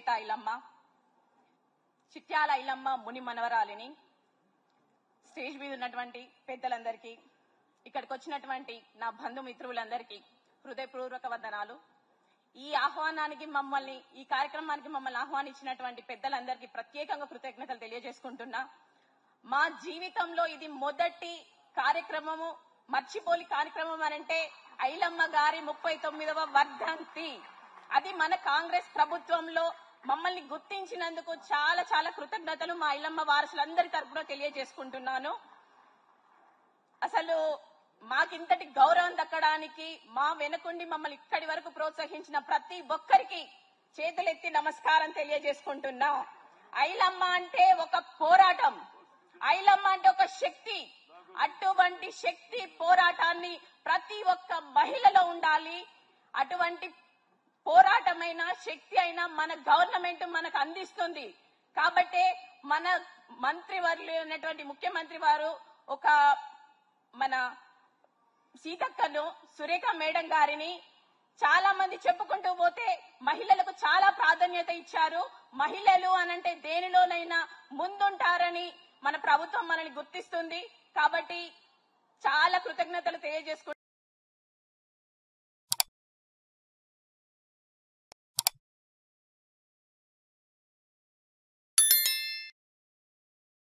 సురేఖ ఐలమ్మ, చిట్యాల ఐలమ్మ ముని మనవరాలిని. Stage మీద ఉన్నటువంటి పెద్దలందరికీ, ఇక్కడికి వచ్చినటువంటి నా బంధుమిత్రులందరికీ హృదయపూర్వక వందనాలు. ఈ కార్యక్రమానికి మమ్మల్ని ఆహ్వానించినటువంటి పెద్దలందరికీ ప్రత్యేకంగా కృతజ్ఞతలు తెలియజేసుకుంటున్నా. మా జీవితంలో ఇది మొదటి కార్యక్రమము, మర్చిపోలి కార్యక్రమం అనంటే ఐలమ్మ గారి 39వ వర్ధంతి. అది మన కాంగ్రెస్ ప్రభుత్వంలో మమ్మల్ని గుర్తించినందుకు చాలా చాలా కృతజ్ఞతలు మా ఐలమ్మ వారసులందరి తరపున తెలియజేసుకుంటున్నాను. అసలు మాకింతటి గౌరవం దక్కడానికి మా వెనుకుండి మమ్మల్ని ఇక్కడి వరకు ప్రోత్సహించిన ప్రతి ఒక్కరికి చేతులెత్తి నమస్కారం తెలియజేసుకుంటున్నా. ఐలమ్మ అంటే ఒక పోరాటం, ఐలమ్మ అంటే ఒక శక్తి. అటువంటి శక్తి పోరాటాన్ని ప్రతి ఒక్క మహిళలో ఉండాలి. అటువంటి పోరాటమైన శక్తి అయినా మన గవర్నమెంట్ మనకు అందిస్తుంది. కాబట్టే మన మంత్రివర్యులు ఉన్నటువంటి ముఖ్యమంత్రి వారు ఒక మన సీతక్కను, సురేఖ మేడం గారిని చాలా మంది చెప్పుకుంటూ పోతే మహిళలకు చాలా ప్రాధాన్యత ఇచ్చారు. మహిళలు అనంటే దేనిలోనైనా ముందుంటారని మన ప్రభుత్వం మనల్ని గుర్తిస్తుంది. కాబట్టి చాలా కృతజ్ఞతలు తెలియజేసుకుంటున్నాను.